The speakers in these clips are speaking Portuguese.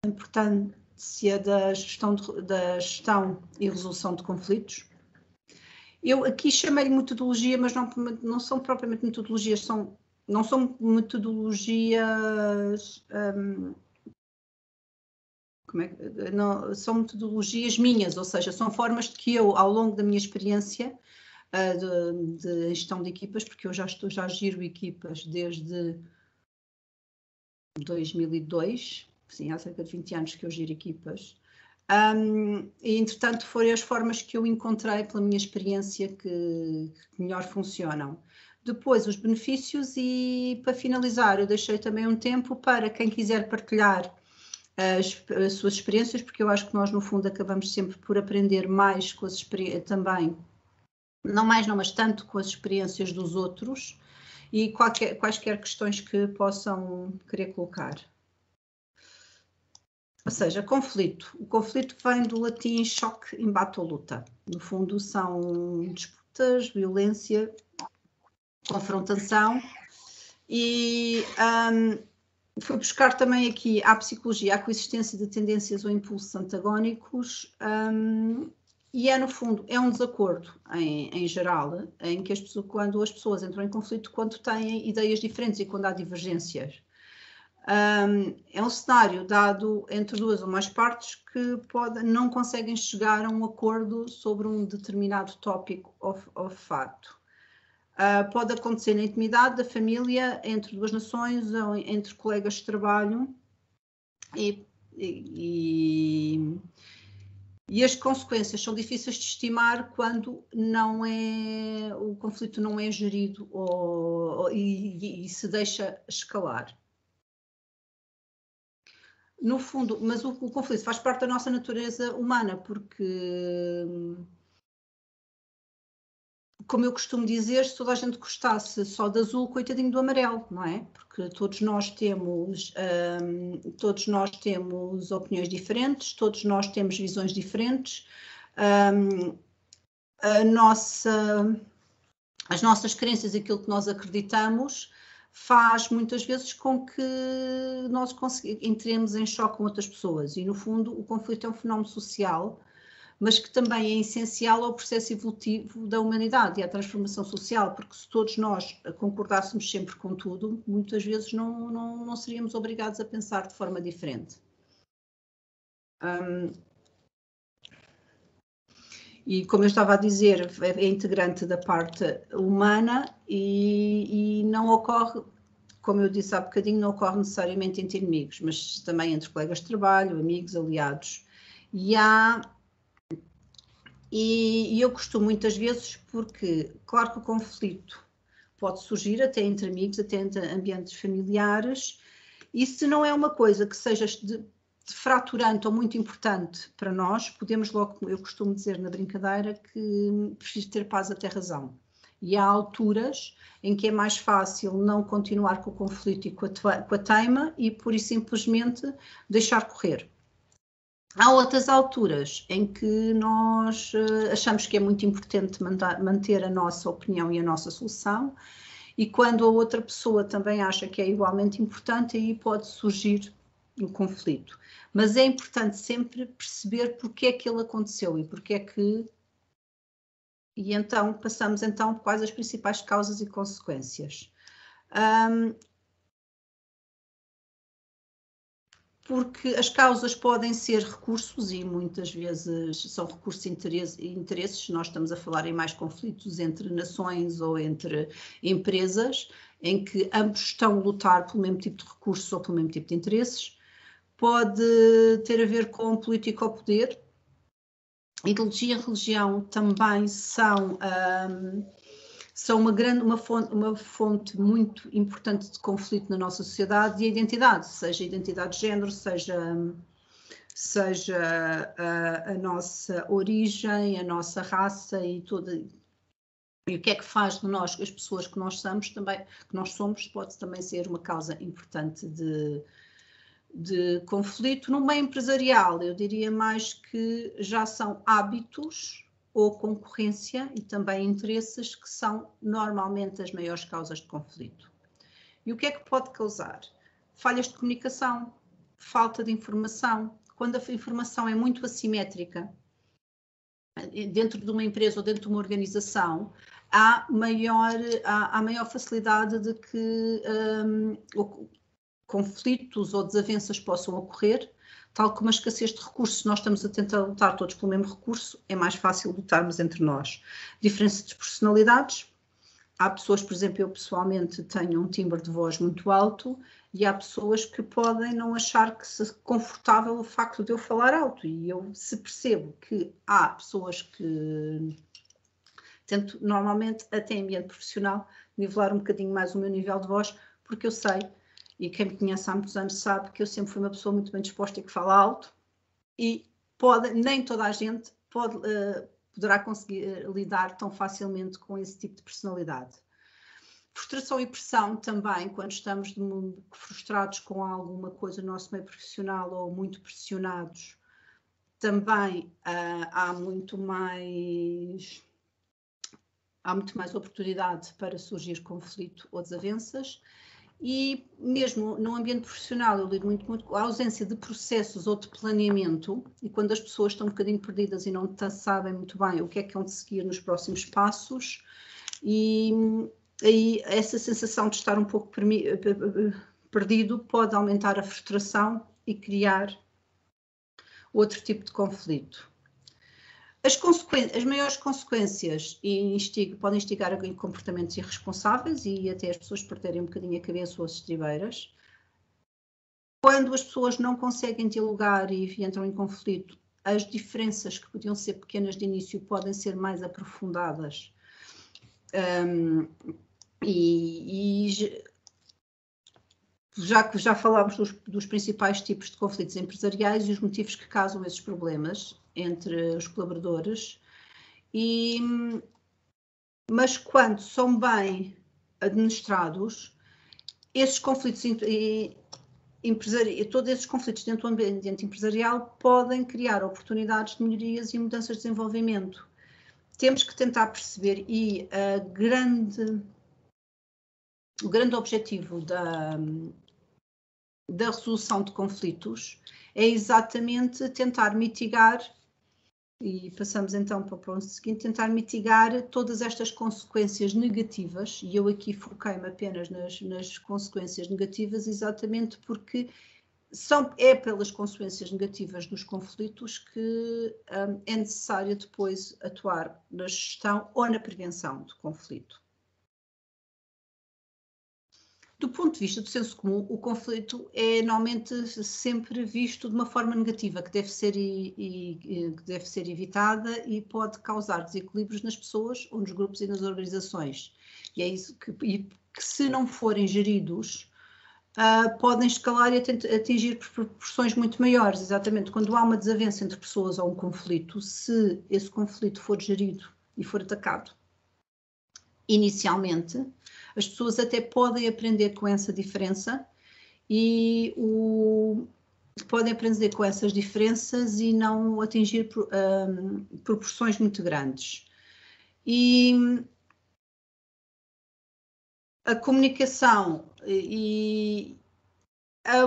importância da gestão e resolução de conflitos. Eu aqui chamei-lhe metodologia, mas não são propriamente metodologias, não são metodologias, são metodologias minhas, ou seja, são formas de que eu, ao longo da minha experiência de gestão de equipas, porque eu já giro equipas desde 2002, sim, há cerca de 20 anos que eu giro equipas, e entretanto foram as formas que eu encontrei pela minha experiência que melhor funcionam. Depois os benefícios e para finalizar eu deixei também um tempo para quem quiser partilhar as suas experiências, porque eu acho que nós no fundo acabamos sempre por aprender mais com as experiências também, mas tanto com as experiências dos outros e quaisquer questões que possam querer colocar. Ou seja, conflito. O conflito vem do latim choque, embate ou luta. No fundo são disputas, violência, confrontação e fui buscar também aqui à psicologia a coexistência de tendências ou impulsos antagónicos e no fundo, é um desacordo em geral, em que quando as pessoas entram em conflito, quando têm ideias diferentes e quando há divergências. É um cenário dado entre duas ou mais partes que não conseguem chegar a um acordo sobre um determinado tópico ou fato. Pode acontecer na intimidade da família, entre duas nações, ou entre colegas de trabalho e as consequências são difíceis de estimar quando o conflito não é gerido e se deixa escalar. No fundo, mas o conflito faz parte da nossa natureza humana, porque, como eu costumo dizer, se toda a gente gostasse só de azul, coitadinho do amarelo, não é? Porque todos nós temos opiniões diferentes, todos nós temos visões diferentes, as nossas crenças, aquilo que nós acreditamos, faz muitas vezes com que nós entremos em choque com outras pessoas e, no fundo, o conflito é um fenómeno social, mas que também é essencial ao processo evolutivo da humanidade e à transformação social, porque se todos nós concordássemos sempre com tudo, muitas vezes não seríamos obrigados a pensar de forma diferente. E, como eu estava a dizer, é integrante da parte humana e não ocorre, como eu disse há bocadinho, não ocorre necessariamente entre inimigos, mas também entre colegas de trabalho, amigos, aliados. E eu costumo muitas vezes, porque, claro que o conflito pode surgir até entre amigos, até entre ambientes familiares, e se não é uma coisa que seja fraturante ou muito importante para nós, podemos logo, eu costumo dizer na brincadeira, que preciso ter paz até razão. E há alturas em que é mais fácil não continuar com o conflito e com a teima e, pura e simplesmente, deixar correr. Há outras alturas em que nós achamos que é muito importante manter a nossa opinião e a nossa solução, e quando a outra pessoa também acha que é igualmente importante, aí pode surgir um conflito. Mas é importante sempre perceber porque é que ele aconteceu e porque é que... E então passamos por quais as principais causas e consequências. Porque as causas podem ser recursos e muitas vezes são recursos e interesses. Nós estamos a falar em mais conflitos entre nações ou entre empresas, em que ambos estão a lutar pelo mesmo tipo de recursos ou pelo mesmo tipo de interesses. Pode ter a ver com política ou poder. Ideologia e religião também são uma fonte muito importante de conflito na nossa sociedade, e a identidade, seja a identidade de género, seja a nossa origem, a nossa raça e o que é que faz de nós as pessoas que nós somos, pode também ser uma causa importante de conflito. No meio empresarial, eu diria mais que já são hábitos ou concorrência e também interesses que são normalmente as maiores causas de conflito. E o que é que pode causar? Falhas de comunicação, falta de informação. Quando a informação é muito assimétrica, dentro de uma empresa ou dentro de uma organização, há maior facilidade de que conflitos ou desavenças possam ocorrer, tal como a escassez de recursos. Nós estamos a tentar lutar todos pelo mesmo recurso, é mais fácil lutarmos entre nós. Diferença de personalidades. Há pessoas, por exemplo, eu pessoalmente tenho um timbre de voz muito alto e há pessoas que podem não achar que se confortável o facto de eu falar alto. E eu, se percebo que há pessoas que tento, normalmente, até em ambiente profissional, nivelar um bocadinho mais o meu nível de voz, porque eu sei, e quem me conhece há muitos anos sabe que eu sempre fui uma pessoa muito bem disposta e que fala alto, e nem toda a gente poderá conseguir lidar tão facilmente com esse tipo de personalidade. Frustração e pressão também, quando estamos frustrados com alguma coisa no nosso meio profissional ou muito pressionados, também há muito mais oportunidade para surgir conflito ou desavenças. E mesmo no ambiente profissional eu lido muito com a ausência de processos ou de planeamento, e quando as pessoas estão um bocadinho perdidas e não sabem muito bem o que é que hão de seguir nos próximos passos, e aí essa sensação de estar um pouco perdido pode aumentar a frustração e criar outro tipo de conflito. As maiores consequências podem instigar a comportamentos irresponsáveis e até as pessoas perderem um bocadinho a cabeça ou as estribeiras. Quando as pessoas não conseguem dialogar e entram em conflito, as diferenças que podiam ser pequenas de início podem ser mais aprofundadas. Já falámos dos principais tipos de conflitos empresariais e os motivos que causam esses problemas entre os colaboradores, mas quando são bem administrados, esses conflitos todos esses conflitos dentro do ambiente empresarial podem criar oportunidades de melhorias e mudanças de desenvolvimento. Temos que tentar perceber, e o grande objetivo da resolução de conflitos é exatamente tentar mitigar, e passamos então para o ponto seguinte, tentar mitigar todas estas consequências negativas, e eu aqui foquei-me apenas nas consequências negativas, exatamente porque é pelas consequências negativas dos conflitos que é necessário depois atuar na gestão ou na prevenção do conflito. Do ponto de vista do senso comum, o conflito é normalmente sempre visto de uma forma negativa, que deve ser evitada e pode causar desequilíbrios nas pessoas, ou nos grupos e nas organizações. E é isso que se não forem geridos, podem escalar e atingir proporções muito maiores. Exatamente, quando há uma desavença entre pessoas ou um conflito, se esse conflito for gerido e for atacado inicialmente, as pessoas até podem aprender com essa diferença e podem aprender com essas diferenças e não atingir proporções muito grandes. E a comunicação e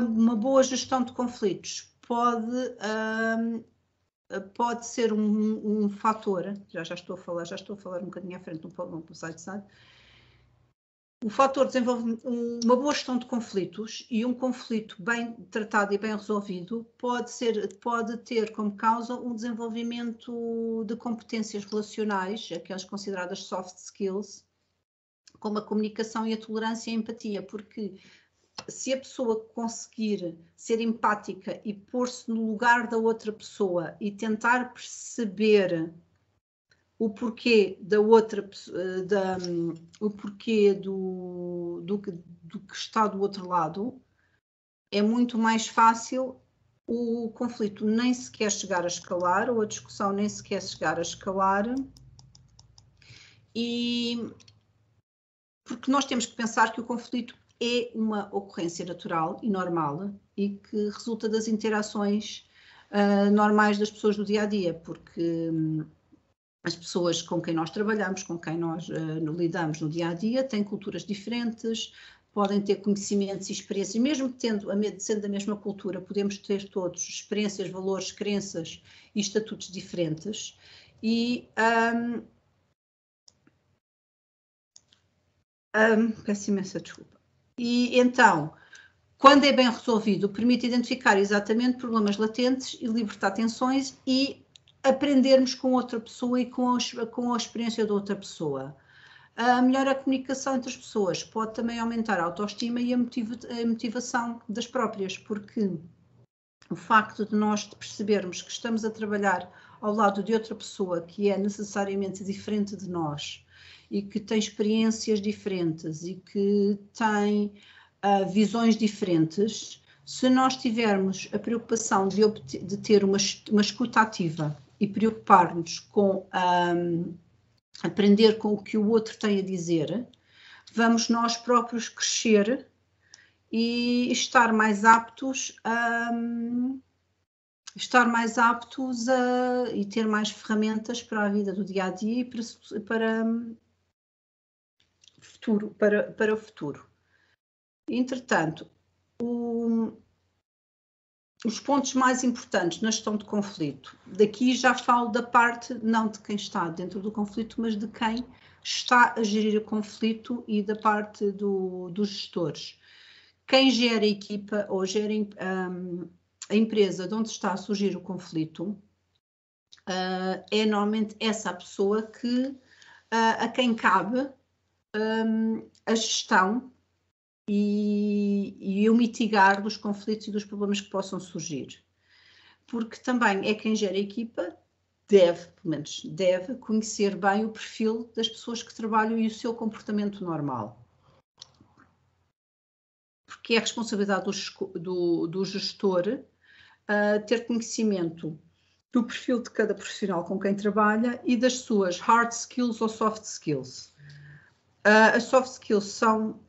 uma boa gestão de conflitos pode ser um fator, já estou a falar um bocadinho à frente no side. O fator de desenvolvimento, uma boa gestão de conflitos e um conflito bem tratado e bem resolvido pode ter como causa um desenvolvimento de competências relacionais, aquelas consideradas soft skills, como a comunicação e a tolerância e a empatia, porque se a pessoa conseguir ser empática e pôr-se no lugar da outra pessoa e tentar perceber o porquê da outra, o porquê do que está do outro lado, é muito mais fácil o conflito nem sequer chegar a escalar, ou a discussão nem sequer chegar a escalar, e porque nós temos que pensar que o conflito é uma ocorrência natural e normal e que resulta das interações normais das pessoas do dia a dia, porque as pessoas com quem nós trabalhamos, com quem nós lidamos no dia a dia, têm culturas diferentes, podem ter conhecimentos e experiências, mesmo sendo da mesma cultura, podemos ter todos experiências, valores, crenças e estatutos diferentes. E peço imensa desculpa. E então, quando é bem resolvido, permite identificar exatamente problemas latentes e libertar tensões e aprendermos com outra pessoa e com a experiência de outra pessoa. Melhor a comunicação entre as pessoas pode também aumentar a autoestima e a motivação das próprias, porque o facto de nós percebermos que estamos a trabalhar ao lado de outra pessoa que é necessariamente diferente de nós e que tem experiências diferentes e que tem visões diferentes, se nós tivermos a preocupação de ter uma escuta ativa e preocupar-nos com aprender com o que o outro tem a dizer, vamos nós próprios crescer e estar mais aptos e ter mais ferramentas para a vida do dia a dia e para o futuro. Entretanto, os pontos mais importantes na gestão de conflito, daqui já falo da parte não de quem está dentro do conflito, mas de quem está a gerir o conflito e da parte dos gestores. Quem gera a equipa ou gera a empresa de onde está a surgir o conflito é normalmente essa a pessoa a quem cabe a gestão e o mitigar dos conflitos e dos problemas que possam surgir. Porque também é quem gera a equipa, pelo menos deve conhecer bem o perfil das pessoas que trabalham e o seu comportamento normal. Porque é a responsabilidade do gestor ter conhecimento do perfil de cada profissional com quem trabalha e das suas hard skills ou soft skills. As soft skills são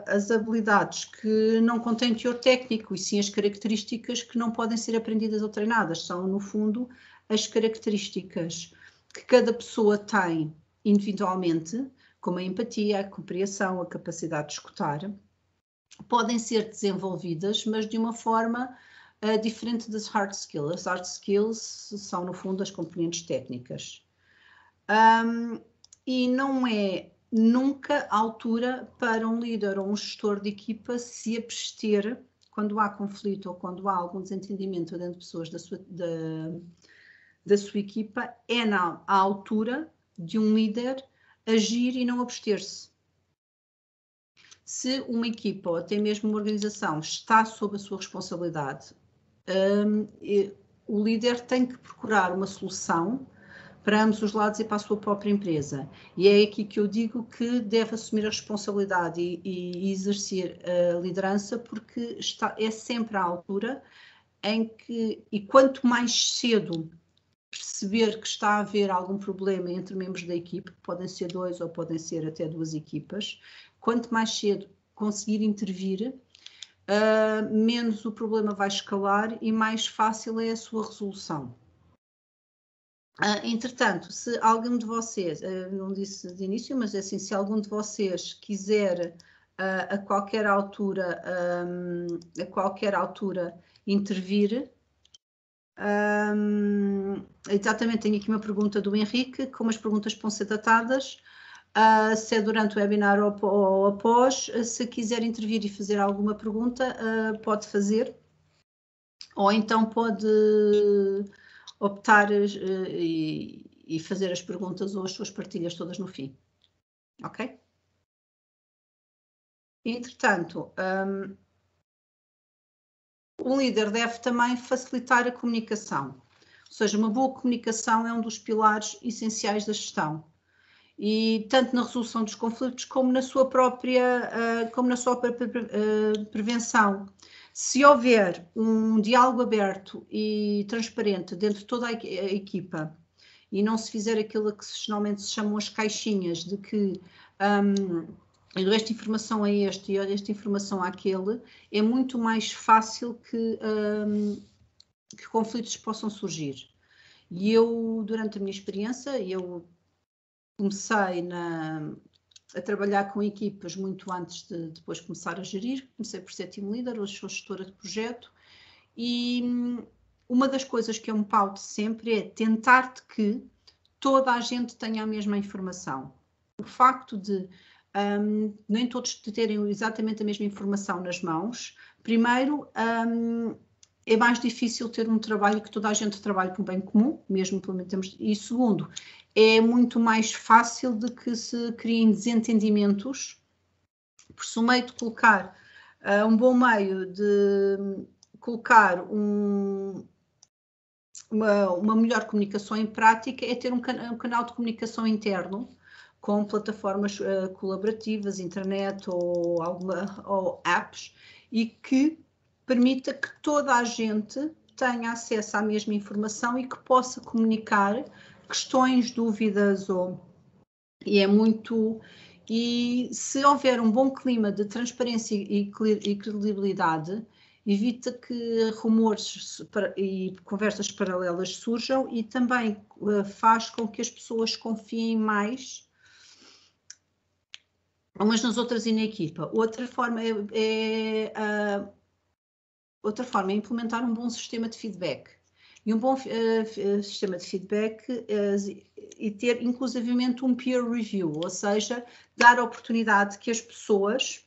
as habilidades que não contêm teor técnico e sim as características que não podem ser aprendidas ou treinadas. São, no fundo, as características que cada pessoa tem individualmente, como a empatia, a compreensão, a capacidade de escutar, podem ser desenvolvidas, mas de uma forma diferente das hard skills. As hard skills são, no fundo, as componentes técnicas. E não é nunca a altura para um líder ou um gestor de equipa se abster quando há conflito ou quando há algum desentendimento dentro de pessoas da sua equipa, é a altura de um líder agir e não abster-se. Se uma equipa ou até mesmo uma organização está sob a sua responsabilidade, o líder tem que procurar uma solução para ambos os lados e para a sua própria empresa. E é aqui que eu digo que deve assumir a responsabilidade e exercer a liderança, porque é sempre a altura em que, e quanto mais cedo perceber que está a haver algum problema entre membros da equipe, podem ser 2 ou podem ser até 2 equipas, quanto mais cedo conseguir intervir, menos o problema vai escalar e mais fácil é a sua resolução. Entretanto, se algum de vocês, não disse de início, mas é assim, se algum de vocês quiser a qualquer altura intervir, exatamente, tenho aqui uma pergunta do Henrique, como as perguntas podem ser datadas, se é durante o webinar ou após, se quiser intervir e fazer alguma pergunta, pode fazer, ou então pode optar e fazer as perguntas ou as suas partilhas todas no fim, ok? Entretanto, o líder deve também facilitar a comunicação, ou seja, uma boa comunicação é um dos pilares essenciais da gestão, e tanto na resolução dos conflitos como na sua própria prevenção. Se houver um diálogo aberto e transparente dentro de toda a equipa e não se fizer aquilo que geralmente se chamam as caixinhas de que eu dou esta informação a este e olho esta informação àquele, é muito mais fácil que conflitos possam surgir. E eu, durante a minha experiência, eu comecei a trabalhar com equipas muito antes de depois começar a gerir. Comecei por ser team leader, hoje sou gestora de projeto. E uma das coisas que eu me pauto sempre é tentar de que toda a gente tenha a mesma informação. O facto de nem todos terem exatamente a mesma informação nas mãos, primeiro, é mais difícil ter um trabalho que toda a gente trabalhe para o bem comum, mesmo pelo menos, e segundo, é muito mais fácil de que se criem desentendimentos, por se o meio de colocar, um bom meio de colocar uma melhor comunicação em prática é ter um canal de comunicação interno com plataformas colaborativas, internet ou apps, e que permita que toda a gente tenha acesso à mesma informação e que possa comunicar questões, dúvidas, e se houver um bom clima de transparência e credibilidade, evita que rumores e conversas paralelas surjam e também faz com que as pessoas confiem mais umas nas outras e na equipa. Outra forma é implementar um bom sistema de feedback. E um bom sistema de feedback e ter inclusivamente um peer review, ou seja, dar a oportunidade que as pessoas,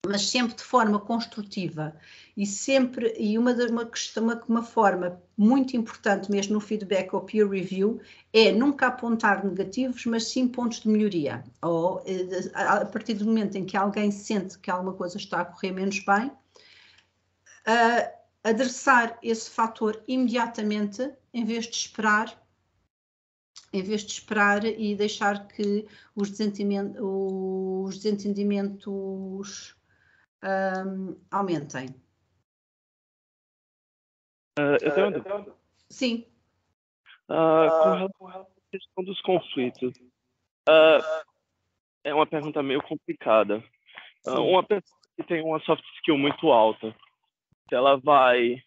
mas sempre de forma construtiva e uma forma muito importante mesmo no feedback ou peer review é nunca apontar negativos, mas sim pontos de melhoria. Ou a partir do momento em que alguém sente que alguma coisa está a correr menos bem, adressar esse fator imediatamente em vez de esperar e deixar que os desentendimentos aumentem. Eu tenho uma dúvida. Sim. Com relação à questão dos conflitos, é uma pergunta meio complicada. Uma pessoa que tem uma soft skill muito alta, se ela vai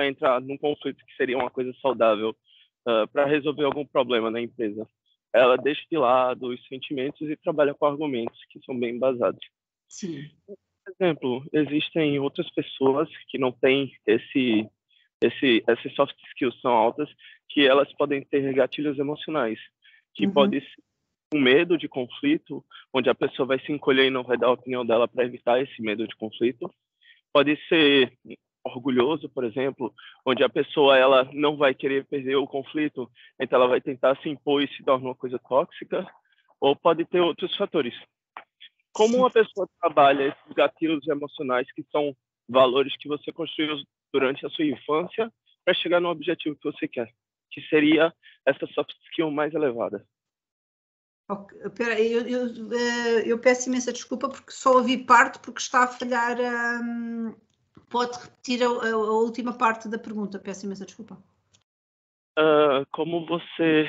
entrar num conflito que seria uma coisa saudável para resolver algum problema na empresa, ela deixa de lado os sentimentos e trabalha com argumentos que são bem embasados. Sim. Por exemplo, existem outras pessoas que não têm essas soft skills tão altas, que elas podem ter gatilhos emocionais, que pode ser um medo de conflito, onde a pessoa vai se encolher e não vai dar a opinião dela para evitar esse medo de conflito. Pode ser orgulhoso, por exemplo, onde a pessoa ela não vai querer perder o conflito, então ela vai tentar se impor e se torna uma coisa tóxica, ou pode ter outros fatores. Como uma pessoa trabalha esses gatilhos emocionais, que são valores que você construiu durante a sua infância, para chegar no objetivo que você quer, que seria essa soft skill mais elevada? Eu peço imensa desculpa porque só ouvi parte porque está a falhar. Pode repetir a última parte da pergunta, peço imensa desculpa. Como você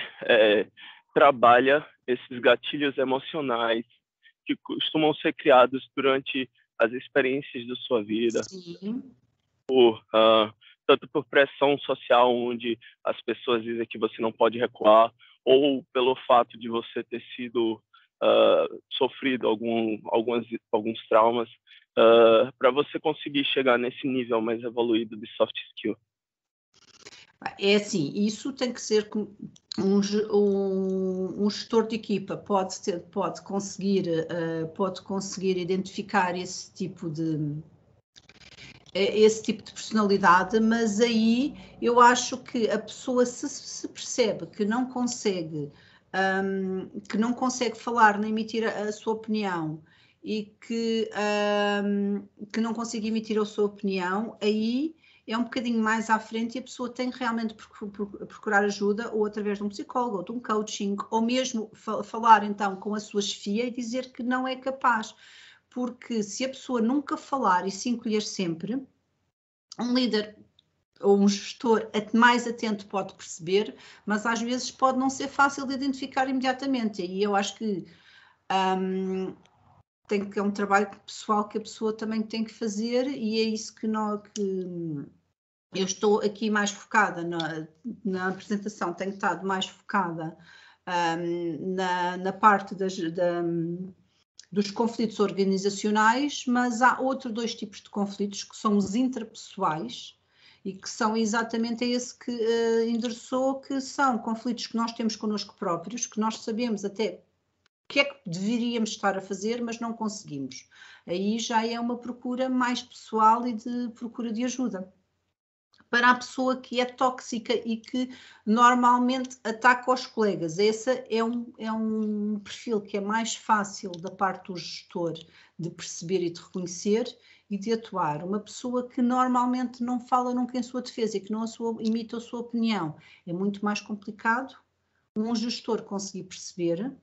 trabalha esses gatilhos emocionais que costumam ser criados durante as experiências da sua vida? Sim. Tanto por pressão social, onde as pessoas dizem que você não pode recuar, ou pelo fato de você ter sido sofrido alguns traumas, para você conseguir chegar nesse nível mais evoluído de soft skill? É assim, isso tem que ser um gestor de equipa pode conseguir identificar esse tipo de personalidade, mas aí eu acho que a pessoa se percebe que não consegue falar nem emitir a sua opinião e que não consegue emitir a sua opinião, aí é um bocadinho mais à frente e a pessoa tem realmente procurar ajuda, ou através de um psicólogo, ou de um coaching, ou mesmo falar então com a sua chefia e dizer que não é capaz. Porque se a pessoa nunca falar e se encolher sempre, um líder ou um gestor mais atento pode perceber, mas às vezes pode não ser fácil de identificar imediatamente. E eu acho que é um trabalho pessoal que a pessoa também tem que fazer, e é isso que eu estou aqui mais focada na apresentação, tenho estado mais focada na parte dos conflitos organizacionais, mas há outros 2 tipos de conflitos, que são os interpessoais, e que são exatamente esse que endereçou, que são conflitos que nós temos connosco próprios, que nós sabemos até o que é que deveríamos estar a fazer, mas não conseguimos. Aí já é uma procura mais pessoal e de procura de ajuda. Para a pessoa que é tóxica e que normalmente ataca os colegas, esse é um perfil que é mais fácil da parte do gestor de perceber e de reconhecer e de atuar. Uma pessoa que normalmente não fala nunca em sua defesa e que não imita a sua opinião, é muito mais complicado um gestor conseguir perceber,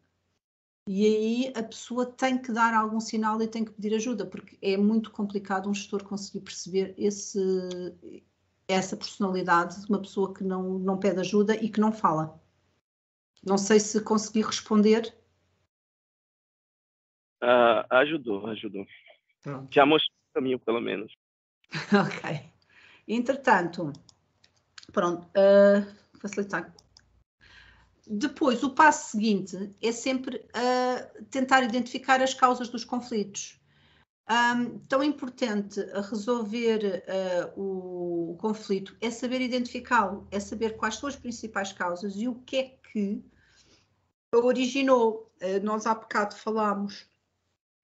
e aí a pessoa tem que dar algum sinal e tem que pedir ajuda, porque é muito complicado um gestor conseguir perceber essa personalidade de uma pessoa que não pede ajuda e que não fala. Não sei se consegui responder. Ajudou. Pronto. Já mostrou o caminho, pelo menos. Ok. Entretanto, pronto, facilitar. Depois, o passo seguinte é sempre tentar identificar as causas dos conflitos. Tão importante resolver o conflito é saber identificá-lo, é saber quais são as principais causas e o que é que originou. Nós há bocado falámos,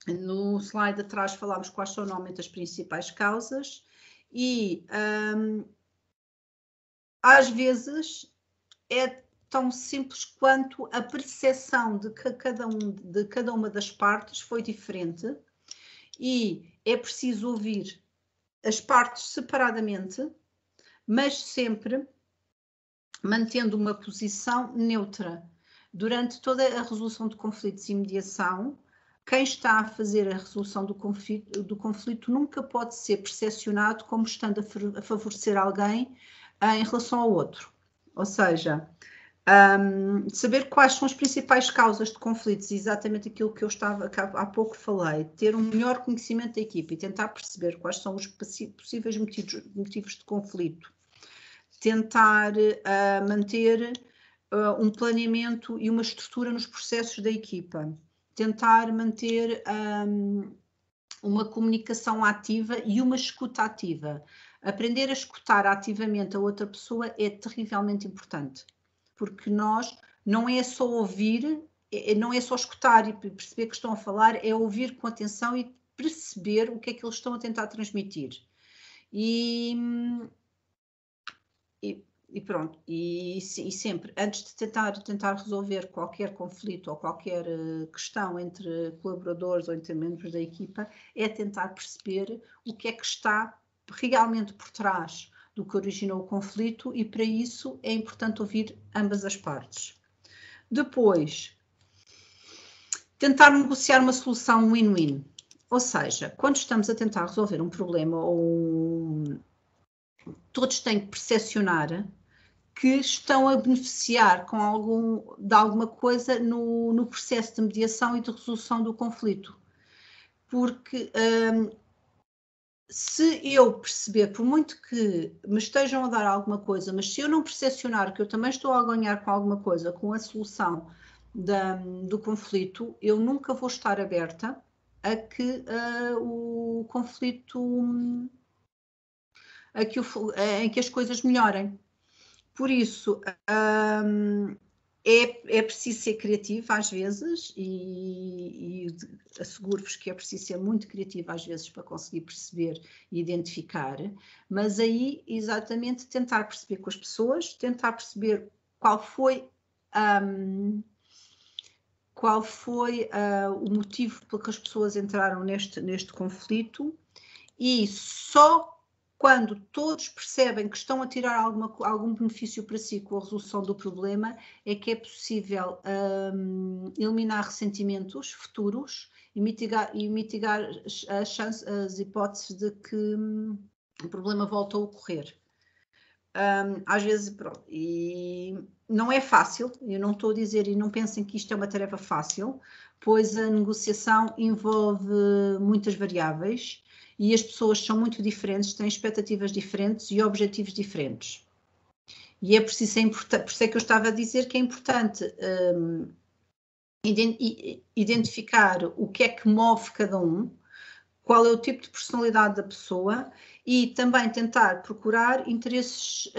no slide atrás falámos quais são normalmente as principais causas e às vezes é tão simples quanto a percepção de que cada uma das partes foi diferente e é preciso ouvir as partes separadamente, mas sempre mantendo uma posição neutra. Durante toda a resolução de conflitos e mediação, quem está a fazer a resolução do conflito nunca pode ser percepcionado como estando a favorecer alguém em relação ao outro. Ou seja, saber quais são as principais causas de conflitos, exatamente aquilo que eu há pouco falei, ter um melhor conhecimento da equipa e tentar perceber quais são os possíveis motivos de conflito, tentar manter um planeamento e uma estrutura nos processos da equipa, tentar manter uma comunicação ativa e uma escuta ativa. Aprender a escutar ativamente a outra pessoa é terrivelmente importante. Porque nós, não é só ouvir, não é só escutar e perceber que estão a falar, é ouvir com atenção e perceber o que é que eles estão a tentar transmitir. E pronto, e sempre, antes de tentar resolver qualquer conflito ou qualquer questão entre colaboradores ou entre membros da equipa, é tentar perceber o que é que está realmente por trás do que originou o conflito e para isso é importante ouvir ambas as partes. Depois, tentar negociar uma solução win-win, ou seja, quando estamos a tentar resolver um problema todos têm que percepcionar que estão a beneficiar de alguma coisa no processo de mediação e de resolução do conflito. Porque se eu perceber, por muito que me estejam a dar alguma coisa, mas se eu não percepcionar que eu também estou a ganhar com alguma coisa, com a solução do conflito, eu nunca vou estar aberta a que o conflito, em que as coisas melhorem. Por isso, é preciso ser criativo às vezes e asseguro-vos que é preciso ser muito criativo às vezes para conseguir perceber e identificar, mas aí exatamente tentar perceber com as pessoas, tentar perceber qual foi o motivo pelo que as pessoas entraram neste conflito e só quando todos percebem que estão a tirar algum benefício para si com a resolução do problema, é que é possível eliminar ressentimentos futuros e mitigar as hipóteses de que o problema volta a ocorrer. Às vezes, pronto, e não é fácil, eu não estou a dizer e não pensem que isto é uma tarefa fácil, pois a negociação envolve muitas variáveis, e as pessoas são muito diferentes, têm expectativas diferentes e objetivos diferentes. E é preciso, por isso é que eu estava a dizer que é importante identificar o que é que move cada um, qual é o tipo de personalidade da pessoa e também tentar procurar interesses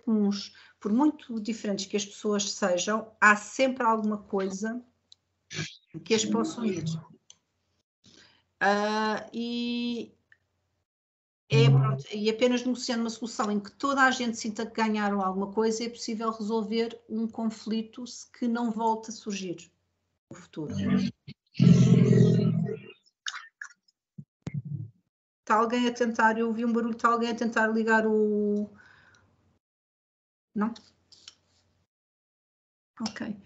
comuns. Por muito diferentes que as pessoas sejam, há sempre alguma coisa que as possa unir. E apenas negociando uma solução em que toda a gente sinta que ganharam alguma coisa, é possível resolver um conflito que não volte a surgir no futuro. Está alguém a tentar, eu ouvi um barulho, está alguém a tentar ligar o... Não? Ok.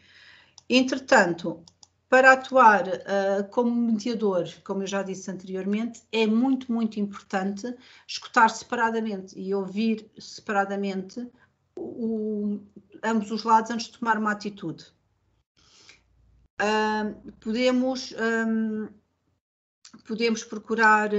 Entretanto, para atuar como mediador, como eu já disse anteriormente, é muito, muito importante escutar separadamente e ouvir separadamente ambos os lados antes de tomar uma atitude. Podemos procurar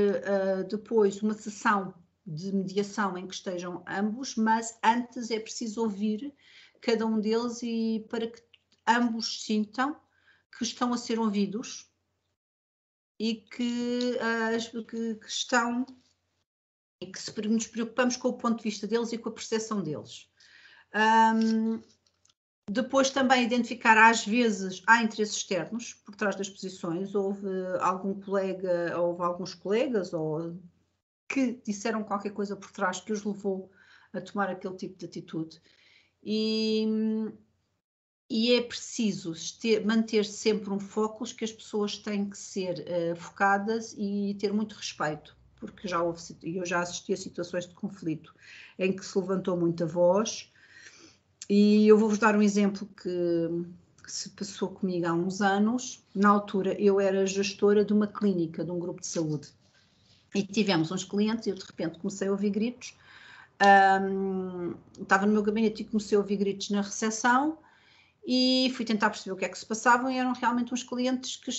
depois uma sessão de mediação em que estejam ambos, mas antes é preciso ouvir cada um deles e para que ambos sintam que estão a ser ouvidos e que estão e que nos preocupamos com o ponto de vista deles e com a percepção deles. Depois também identificar, às vezes, há interesses externos por trás das posições. Houve alguns colegas que disseram qualquer coisa por trás que os levou a tomar aquele tipo de atitude. E é preciso manter sempre um foco, que as pessoas têm que ser focadas e ter muito respeito, porque eu já assisti a situações de conflito em que se levantou muita voz. E eu vou-vos dar um exemplo que se passou comigo há uns anos. Na altura, eu era gestora de uma clínica, de um grupo de saúde. E tivemos uns clientes e eu, de repente, comecei a ouvir gritos. Estava no meu gabinete e comecei a ouvir gritos na recepção e fui tentar perceber o que é que se passavam e eram realmente uns clientes que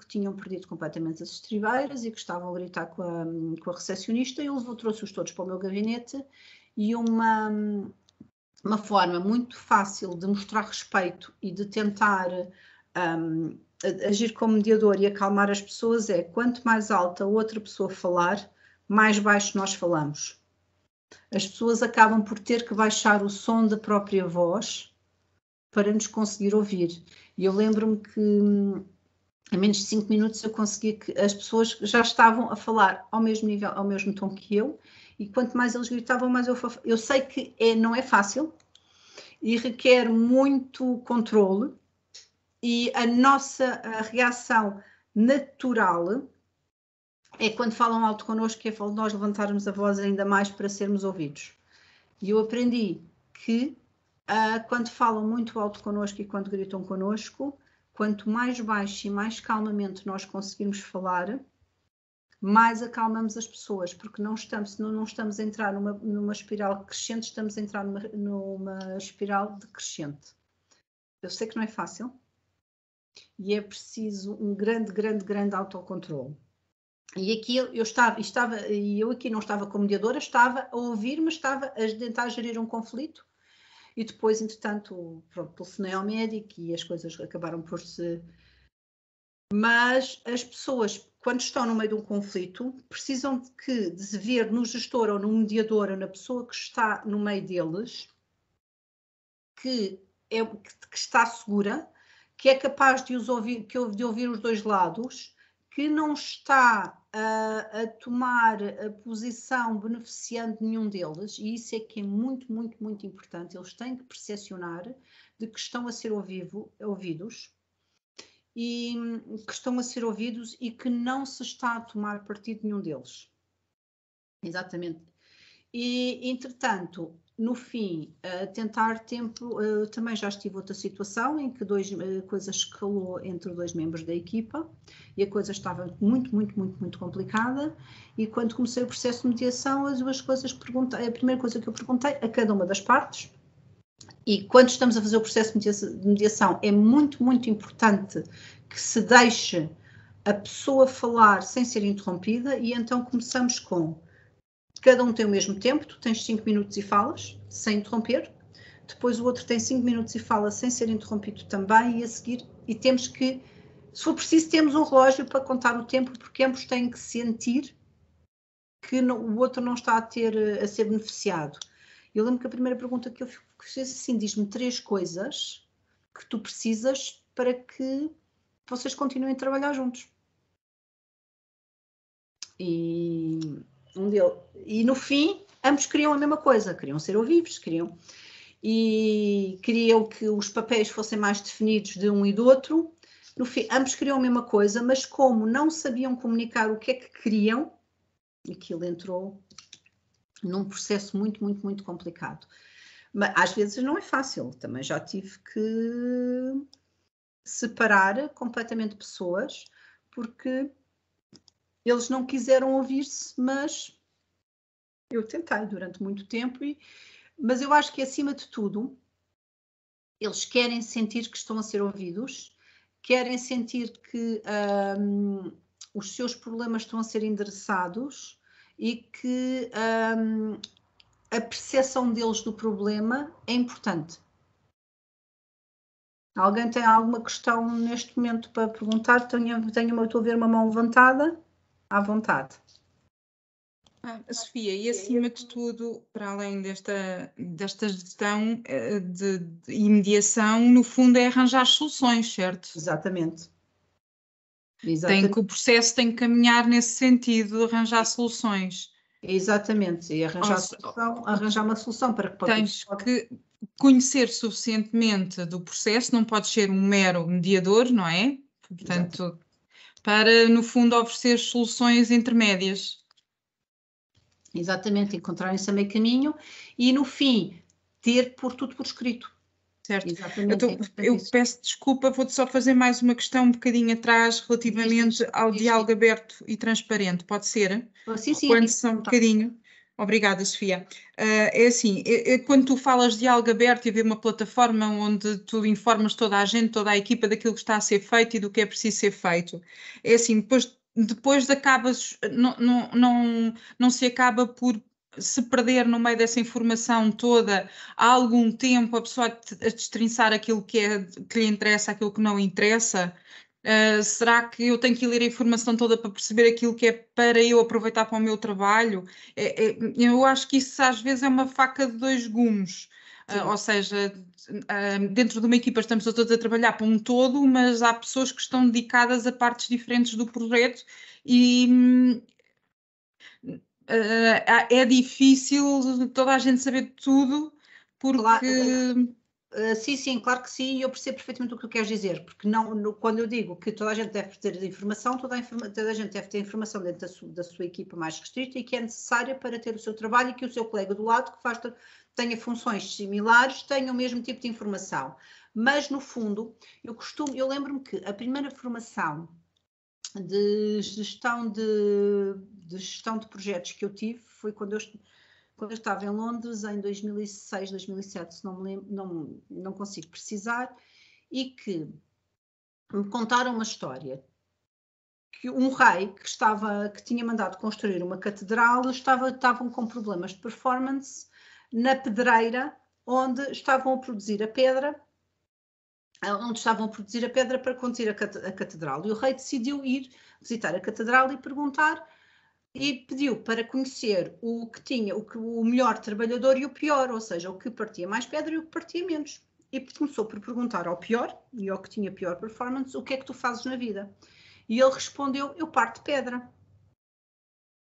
tinham perdido completamente as estribeiras e que estavam a gritar com a recepcionista. E ele trouxe-os todos para o meu gabinete e uma forma muito fácil de mostrar respeito e de tentar agir como mediador e acalmar as pessoas é, quanto mais alta a outra pessoa falar, mais baixo nós falamos. As pessoas acabam por ter que baixar o som da própria voz para nos conseguir ouvir. E eu lembro-me que em menos de 5 minutos eu consegui que as pessoas já estavam a falar ao mesmo nível, ao mesmo tom que eu, e quanto mais eles gritavam, mais eu sei que não é fácil e requer muito controle, e a nossa reação natural é quando falam alto connosco, que é nós levantarmos a voz ainda mais para sermos ouvidos. E eu aprendi que quando falam muito alto connosco e quando gritam connosco, quanto mais baixo e mais calmamente nós conseguirmos falar, mais acalmamos as pessoas, porque não estamos a entrar numa espiral crescente, estamos a entrar numa espiral decrescente. Eu sei que não é fácil e é preciso um grande, grande, grande autocontrole. E aqui eu aqui não estava como mediadora, estava a ouvir, mas estava a tentar gerir um conflito. E depois, entretanto, telefonei ao médico e as coisas acabaram por se... Mas as pessoas, quando estão no meio de um conflito, precisam de ver no gestor ou no mediador ou na pessoa que está no meio deles, que está segura, que é capaz de ouvir os dois lados, que não está a tomar a posição beneficiando nenhum deles, e isso é que é muito, muito, muito importante. Eles têm que percepcionar de que estão a ser ouvidos e que estão a ser ouvidos e que não se está a tomar partido de nenhum deles. Exatamente. E, entretanto, no fim, tentar tempo, também já estive outra situação em que a coisa escalou entre 2 membros da equipa e a coisa estava muito, muito, muito, muito complicada, e quando comecei o processo de mediação, a primeira coisa que eu perguntei a cada uma das partes, e quando estamos a fazer o processo de mediação é muito, muito importante que se deixe a pessoa falar sem ser interrompida, e então começamos com: cada um tem o mesmo tempo, tu tens 5 minutos e falas, sem interromper, depois o outro tem 5 minutos e fala sem ser interrompido também, e a seguir, e temos que, se for preciso, temos um relógio para contar o tempo, porque ambos têm que sentir que o outro não está a ser beneficiado. Eu lembro que a primeira pergunta que eu fiz assim, diz-me 3 coisas que tu precisas para que vocês continuem a trabalhar juntos. E no fim, ambos queriam a mesma coisa, queriam ser ouvidos, queriam que os papéis fossem mais definidos de um e do outro. No fim, ambos queriam a mesma coisa, mas como não sabiam comunicar o que é que queriam, aquilo entrou num processo muito, muito, muito complicado. Mas às vezes não é fácil, também já tive que separar completamente pessoas, porque eles não quiseram ouvir-se, mas eu tentei durante muito tempo, mas eu acho que acima de tudo, eles querem sentir que estão a ser ouvidos, querem sentir que os seus problemas estão a ser endereçados e que a percepção deles do problema é importante. Alguém tem alguma questão neste momento para perguntar? Estou a ver uma mão levantada. À vontade. Sofia, e acima de tudo, para além desta gestão e mediação, no fundo é arranjar soluções, certo? Exatamente. O processo tem que caminhar nesse sentido, arranjar soluções. Exatamente, e arranjar uma solução para que tens que conhecer suficientemente do processo, não pode ser um mero mediador, não é? Portanto, exato, para, no fundo, oferecer soluções intermédias. Exatamente, encontrarem-se a meio caminho e, no fim, pôr tudo por escrito. Certo. Eu peço desculpa, vou-te só fazer mais uma questão um bocadinho atrás relativamente ao diálogo aberto e transparente, pode ser? Sim. Quando só um bocadinho. Obrigada, Sofia. É assim, quando tu falas de diálogo aberto e haver uma plataforma onde tu informas toda a gente, toda a equipa daquilo que está a ser feito e do que é preciso ser feito, é assim, depois acabas, não se acaba por se perder no meio dessa informação toda há algum tempo, a pessoa a destrinçar aquilo que lhe interessa, aquilo que não interessa. Será que eu tenho que ler a informação toda para perceber aquilo que é para eu aproveitar para o meu trabalho? Eu acho que isso às vezes é uma faca de 2 gumes. Ou seja, dentro de uma equipa estamos todos a trabalhar para um todo, mas há pessoas que estão dedicadas a partes diferentes do projeto e é difícil toda a gente saber tudo, porque... Claro. Sim, claro que sim, e eu percebo perfeitamente o que tu queres dizer, porque quando eu digo que toda a gente deve ter informação, toda a gente deve ter informação dentro da sua equipa mais restrita e que é necessária para ter o seu trabalho e que o seu colega do lado que tenha funções similares tenha o mesmo tipo de informação. Mas, no fundo, eu lembro-me que a primeira formação de gestão de projetos que eu tive foi quando eu estava em Londres em 2006, 2007, se não me lembro, não consigo precisar, e que me contaram uma história que um rei que tinha mandado construir uma catedral estavam com problemas de performance na pedreira onde estavam a produzir a pedra para construir a catedral. E o rei decidiu ir visitar a catedral e perguntar, e pediu para conhecer o que tinha o melhor trabalhador e o pior, ou seja, o que partia mais pedra e o que partia menos. E começou por perguntar ao pior e ao que tinha pior performance, o que é que tu fazes na vida? E ele respondeu, eu parto pedra.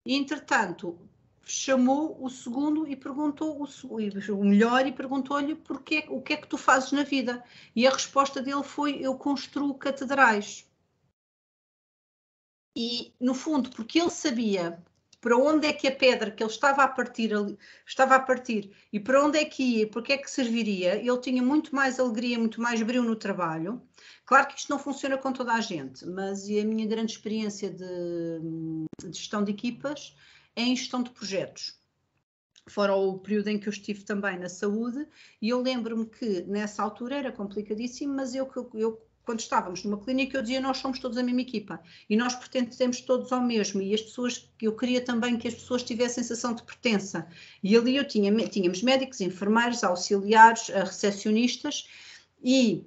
E, entretanto, chamou o segundo e perguntou o melhor e perguntou-lhe o que é que tu fazes na vida? E a resposta dele foi, eu construo catedrais. E, no fundo, porque ele sabia para onde é que a pedra que ele estava a partir e para onde é que ia, porque é que serviria, ele tinha muito mais alegria, muito mais brilho no trabalho. Claro que isto não funciona com toda a gente, mas a minha grande experiência de gestão de equipas é em gestão de projetos. Fora o período em que eu estive também na saúde, e eu lembro-me que nessa altura era complicadíssimo, mas eu quando estávamos numa clínica, eu dizia, nós somos todos a mesma equipa e nós pertencemos todos ao mesmo, e as pessoas, eu queria também que as pessoas tivessem sensação de pertença, e ali tínhamos médicos, enfermeiros, auxiliares, recepcionistas, e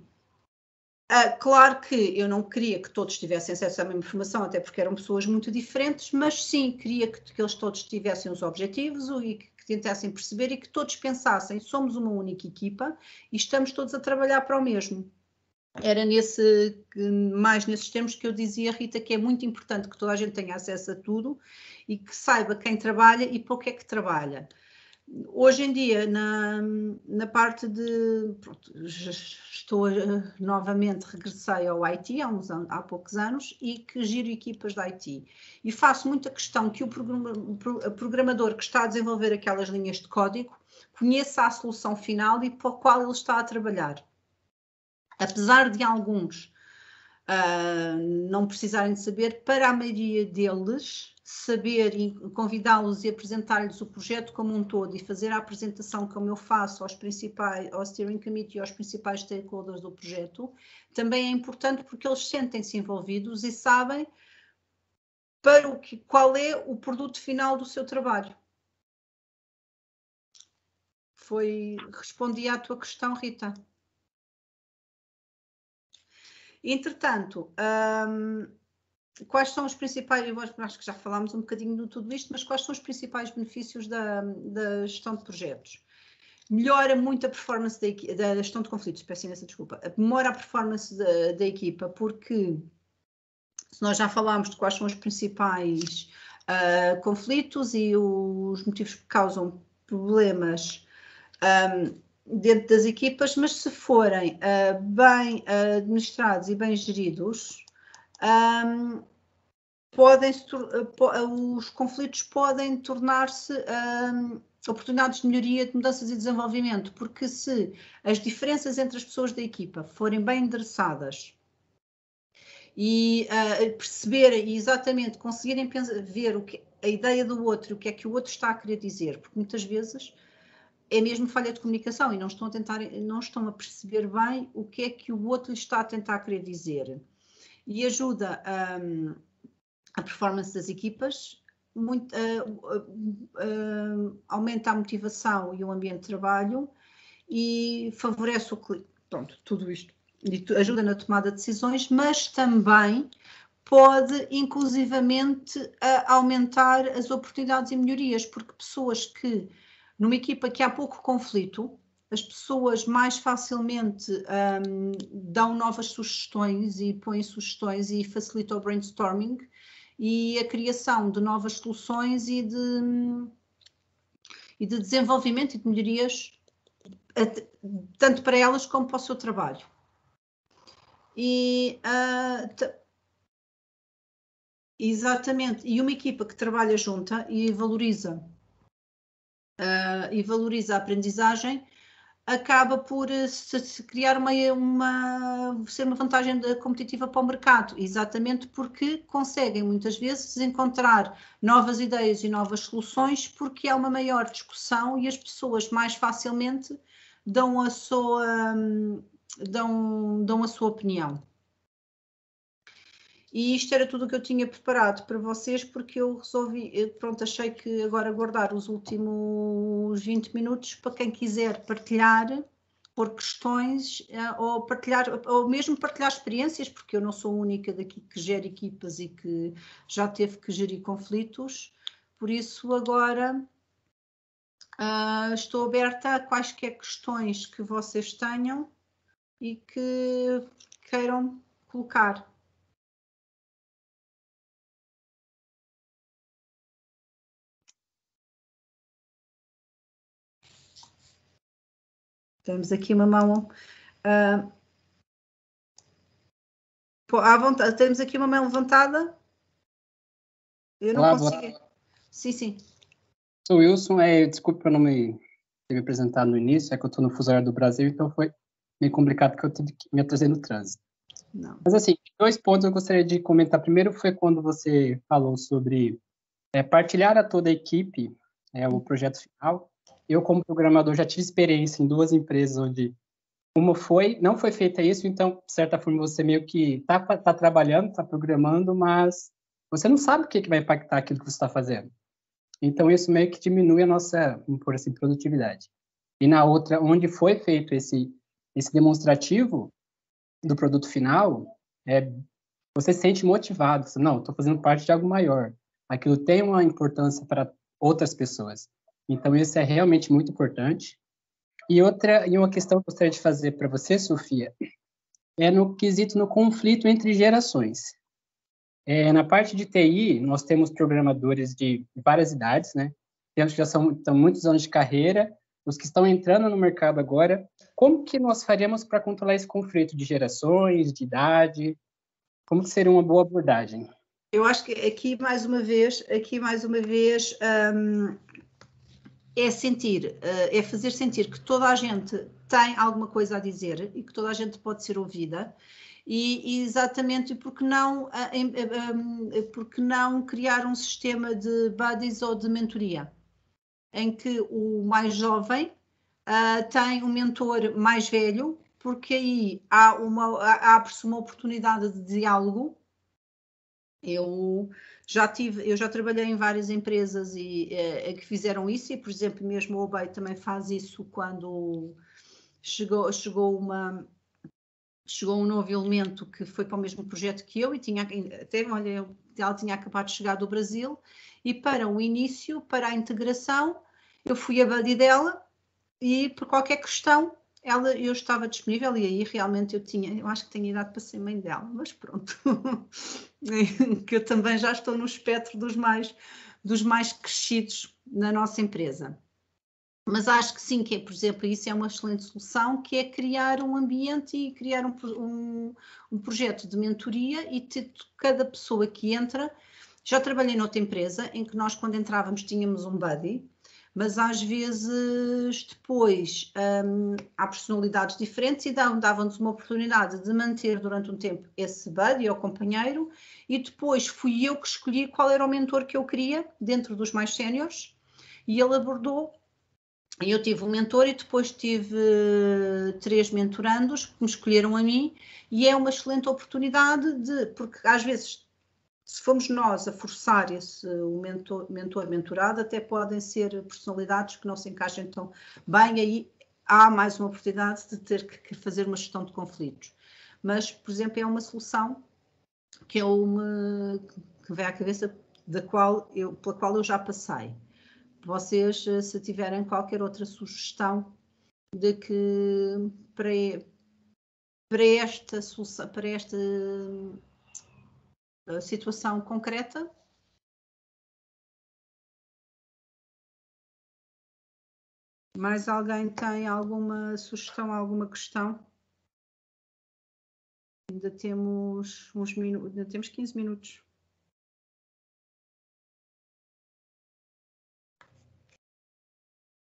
claro que eu não queria que todos tivessem acesso à mesma informação, até porque eram pessoas muito diferentes, mas sim, queria que eles todos tivessem os objetivos e que tentassem perceber e que todos pensassem, somos uma única equipa e estamos todos a trabalhar para o mesmo. Era mais nesses termos que eu dizia, Rita, que é muito importante que toda a gente tenha acesso a tudo e que saiba quem trabalha e para o que é que trabalha. Hoje em dia, na parte de... Pronto, novamente regressei ao IT há poucos anos e que giro equipas de IT. E faço muita questão que o programador que está a desenvolver aquelas linhas de código conheça a solução final e para a qual ele está a trabalhar. Apesar de alguns não precisarem de saber, para a maioria deles, saber e convidá-los e apresentar-lhes o projeto como um todo e fazer a apresentação como eu faço ao Steering Committee e aos principais stakeholders do projeto, também é importante porque eles sentem-se envolvidos e sabem qual é o produto final do seu trabalho. Respondi à tua questão, Rita. Entretanto, quais são os principais, eu acho que já falámos um bocadinho de tudo isto, mas quais são os principais benefícios da gestão de projetos? Melhora muito a performance da gestão de conflitos, peço imensa desculpa, melhora a performance da equipa, porque se nós já falámos de quais são os principais conflitos e os motivos que causam problemas dentro das equipas, mas se forem bem administrados e bem geridos, os conflitos podem tornar-se oportunidades de melhoria, de mudanças e desenvolvimento, porque se as diferenças entre as pessoas da equipa forem bem endereçadas e perceberem e exatamente conseguirem ver a ideia do outro, o que é que o outro está a querer dizer, porque muitas vezes é mesmo falha de comunicação e não estão a perceber bem o que é que o outro lhe está a tentar querer dizer. E ajuda a performance das equipas, aumenta a motivação e o ambiente de trabalho e favorece o cliente. Pronto, tudo isto. E ajuda na tomada de decisões, mas também pode, inclusivamente, aumentar as oportunidades e melhorias, porque pessoas que numa equipa que há pouco conflito, as pessoas mais facilmente dão novas sugestões e põem sugestões e facilitam o brainstorming e a criação de novas soluções e de desenvolvimento e de melhorias, tanto para elas como para o seu trabalho. Exatamente, e uma equipa que trabalha junta e valoriza a aprendizagem, acaba por se criar ser uma vantagem competitiva para o mercado, exatamente porque conseguem muitas vezes encontrar novas ideias e novas soluções, porque há uma maior discussão e as pessoas mais facilmente dão a sua opinião. E isto era tudo o que eu tinha preparado para vocês, porque eu achei que agora guardar os últimos 20 minutos para quem quiser partilhar, pôr questões, ou mesmo partilhar experiências, porque eu não sou a única daqui que gera equipas e que já teve que gerir conflitos, por isso agora estou aberta a quaisquer questões que vocês tenham e que queiram colocar. Temos aqui uma mão à vontade. Temos aqui uma mão levantada. Eu não consigo. Sim. Sou Wilson. Desculpe eu não me ter me apresentado no início, é que eu estou no fuso horário do Brasil, então foi meio complicado que eu tive que me atrasar no trânsito. Não. Mas assim, 2 pontos eu gostaria de comentar. Primeiro foi quando você falou sobre partilhar a toda a equipe o projeto final. Eu, como programador, já tive experiência em 2 empresas onde não foi feita isso, então, de certa forma, você meio que tá trabalhando, está programando, mas você não sabe o que vai impactar aquilo que você está fazendo. Então, isso meio que diminui a nossa, vamos por assim, produtividade. E na outra, onde foi feito esse demonstrativo do produto final, você se sente motivado. Você, não, estou fazendo parte de algo maior. Aquilo tem uma importância para outras pessoas. Então, isso é realmente muito importante. E uma questão que eu gostaria de fazer para você, Sofia, é no quesito no conflito entre gerações. Na parte de TI, nós temos programadores de várias idades, né? Temos que já estão muitos anos de carreira, os que estão entrando no mercado agora. Como que nós faríamos para controlar esse conflito de gerações, de idade? Como que seria uma boa abordagem? Eu acho que aqui mais uma vez, é fazer sentir que toda a gente tem alguma coisa a dizer e que toda a gente pode ser ouvida. E exatamente porque não criar um sistema de buddies ou de mentoria, em que o mais jovem tem um mentor mais velho, porque aí abre-se uma oportunidade de diálogo. Eu já trabalhei em várias empresas que fizeram isso, e por exemplo mesmo o OBEI também faz isso quando chegou um novo elemento que foi para o mesmo projeto que eu, e ela tinha acabado de chegar do Brasil, e para o início, para a integração, eu fui a buddy dela, e por qualquer questão eu estava disponível, e aí realmente eu acho que tenho idade para ser mãe dela, mas pronto, que eu também já estou no espectro dos mais crescidos na nossa empresa. Mas acho que sim, por exemplo, isso é uma excelente solução, que é criar um ambiente e criar um projeto de mentoria, e ter cada pessoa que entra. Já trabalhei noutra empresa em que nós, quando entrávamos, tínhamos um buddy, mas às vezes depois há personalidades diferentes, e davam-nos uma oportunidade de manter durante um tempo esse buddy ou companheiro, e depois fui eu que escolhi qual era o mentor que eu queria dentro dos mais séniores, e ele abordou. E eu tive um mentor, e depois tive 3 mentorandos que me escolheram a mim, e é uma excelente oportunidade porque às vezes, se formos nós a forçar o mentorado, até podem ser personalidades que não se encaixem tão bem, aí há mais uma oportunidade de ter que fazer uma gestão de conflitos. Mas, por exemplo, é uma solução que vem à cabeça, pela qual eu já passei. Vocês, se tiverem qualquer outra sugestão de que para esta solução, para esta situação concreta. Mais alguém tem alguma sugestão, alguma questão? Ainda temos uns minutos, ainda temos 15 minutos.